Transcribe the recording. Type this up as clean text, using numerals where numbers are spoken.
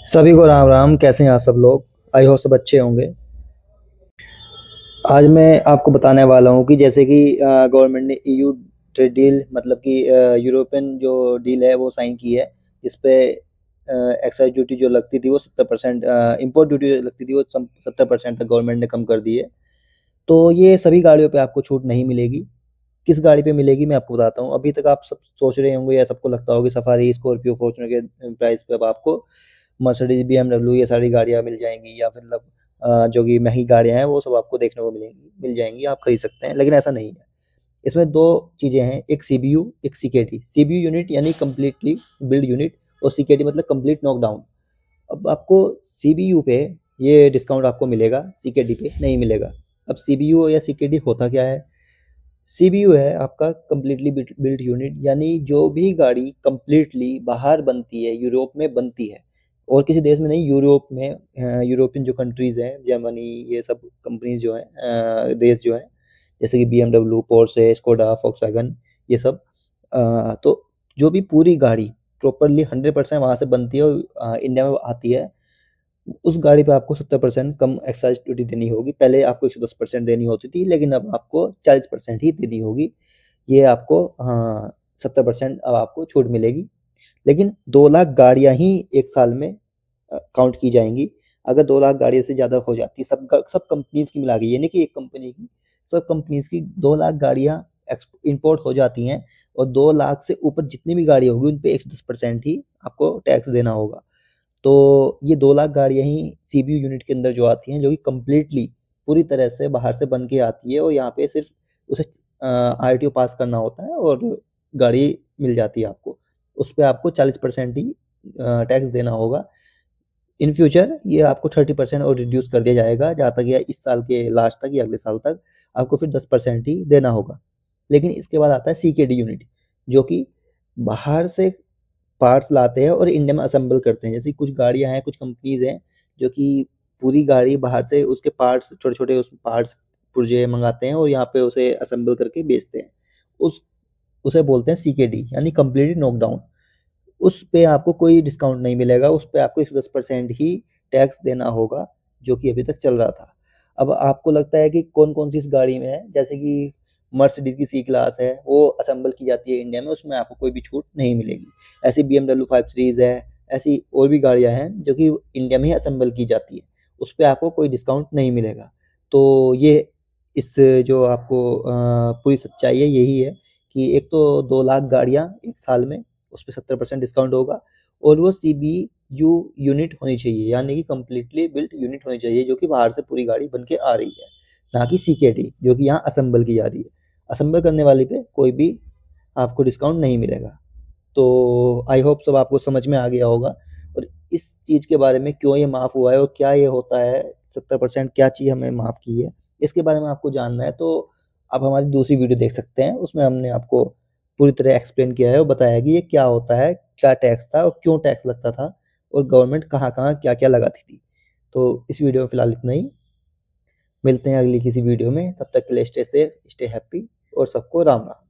सभी को राम राम। कैसे हैं आप सब लोग? आई होप सब अच्छे होंगे। आज मैं आपको बताने वाला हूँ कि जैसे कि गवर्नमेंट ने ईयू ट्रेड डील मतलब कि यूरोपियन जो डील है वो साइन की है। इस पे एक्साइज ड्यूटी जो लगती थी वो 70%, इम्पोर्ट ड्यूटी जो लगती थी वो 70% तक गवर्नमेंट ने कम कर दी है। तो ये सभी गाड़ियों पे आपको छूट नहीं मिलेगी। किस गाड़ी पे मिलेगी मैं आपको बताता हूँ। अभी तक आप सब सोच रहे होंगे या सबको लगता होगा कि सफारी, स्कॉर्पियो, फॉर्च्यूनर के प्राइस पे अब आपको मर्सिडीज, बीएमडब्ल्यू ये सारी गाड़ियाँ मिल जाएंगी, या मतलब जो कि महंगी गाड़ियाँ हैं वो सब आपको देखने को मिल जाएंगी, आप खरीद सकते हैं। लेकिन ऐसा नहीं है। इसमें दो चीज़ें हैं, एक सीबीयू, एक सीकेडी। सीबीयू यूनिट यानी कम्प्लीटली बिल्ड यूनिट, और सीकेडी मतलब कंप्लीट नॉकडाउन। अब आपको सीबीयू पे ये डिस्काउंट आपको मिलेगा, सीकेडी पे नहीं मिलेगा। अब सीबीयू या सीकेडी होता क्या है? सीबीयू है आपका कंप्लीटली बिल्ट यूनिट, यानी जो भी गाड़ी कंप्लीटली बाहर बनती है, यूरोप में बनती है और किसी देश में नहीं, यूरोप में, यूरोपियन जो कंट्रीज हैं, जर्मनी, ये सब कंपनीज जो हैं, देश जो हैं, जैसे कि बीएमडब्ल्यू, पोर्शे, स्कोडा, फॉक्सवैगन, ये सब। तो जो भी पूरी गाड़ी प्रॉपरली 100% वहाँ से बनती है और इंडिया में आती है, उस गाड़ी पे आपको 70% कम एक्साइज ड्यूटी देनी होगी। पहले आपको 110% देनी होती थी, लेकिन अब आपको 40% ही देनी होगी। ये आपको 70% अब आपको छूट मिलेगी। लेकिन 2 लाख गाड़ियाँ ही एक साल में काउंट की जाएंगी। अगर 2 लाख गाड़ियों से ज़्यादा हो जाती है, सब कंपनीज की मिला के, ये नहीं कि एक कंपनी की, सब कंपनीज की 2 लाख गाड़ियाँ इंपोर्ट हो जाती हैं, और 2 लाख से ऊपर जितनी भी गाड़ी होगी उन पे 110% ही आपको टैक्स देना होगा। तो ये 2 लाख गाड़ियाँ ही सीबीयू यूनिट के अंदर जो आती हैं, जो कि कंप्लीटली पूरी तरह से बाहर से बन के आती है, और यहाँ पे सिर्फ उसे आरटीओ पास करना होता है और गाड़ी मिल जाती है आपको। उस पे आपको 40% ही टैक्स देना होगा। इन फ्यूचर ये आपको 30% और रिड्यूस कर दिया जाएगा, जहाँ तक या इस साल के लास्ट तक या अगले साल तक आपको फिर 10% ही देना होगा। लेकिन इसके बाद आता है सीकेडी यूनिट, जो कि बाहर से पार्ट्स लाते हैं और इंडिया में असेंबल करते हैं। जैसे कुछ गाड़ियाँ हैं, कुछ कंपनीज हैं जो कि पूरी गाड़ी बाहर से उसके पार्ट्स, छोटे छोटे उस पार्ट्स पुर्जे मंगाते हैं और यहाँ पे उसे असेंबल करके बेचते हैं। उस उसे बोलते हैं सीकेडी, यानी कम्प्लीटली नॉकडाउन। उस पे आपको कोई डिस्काउंट नहीं मिलेगा, उस पे आपको 110% ही टैक्स देना होगा, जो कि अभी तक चल रहा था। अब आपको लगता है कि कौन कौन सी इस गाड़ी में है, जैसे कि मर्सिडीज की सी क्लास है, वो असेंबल की जाती है इंडिया में, उसमें आपको कोई भी छूट नहीं मिलेगी। ऐसी BMW 5 सीरीज है, ऐसी और भी गाड़ियां हैं जो कि इंडिया में ही असेंबल की जाती है, उस पर आपको कोई डिस्काउंट नहीं मिलेगा। तो ये इस जो आपको पूरी सच्चाई है यही है कि एक तो 2 लाख गाड़ियां एक साल में, उस पर 70% डिस्काउंट होगा, और वो सीबीयू यूनिट होनी चाहिए, यानी कि कम्प्लीटली बिल्ट यूनिट होनी चाहिए, जो कि बाहर से पूरी गाड़ी बन के आ रही है, ना कि सीकेडी जो कि यहाँ असेंबल की जा रही है। असेंबल करने वाली पे कोई भी आपको डिस्काउंट नहीं मिलेगा। तो आई होप सब आपको समझ में आ गया होगा, और इस चीज़ के बारे में क्यों ये माफ़ हुआ है और क्या ये होता है, 70% क्या चीज़ हमें माफ़ की है, इसके बारे में आपको जानना है तो आप हमारी दूसरी वीडियो देख सकते हैं। उसमें हमने आपको पूरी तरह एक्सप्लेन किया है और बताया कि ये क्या होता है, क्या टैक्स था और क्यों टैक्स लगता था, और गवर्नमेंट कहाँ-कहाँ, क्या-क्या लगाती थी। तो इस वीडियो में फ़िलहाल इतना ही। मिलते हैं अगली किसी वीडियो में, तब तक के लिए स्टे सेफ, स्टे हैप्पी, और सबको राम राम।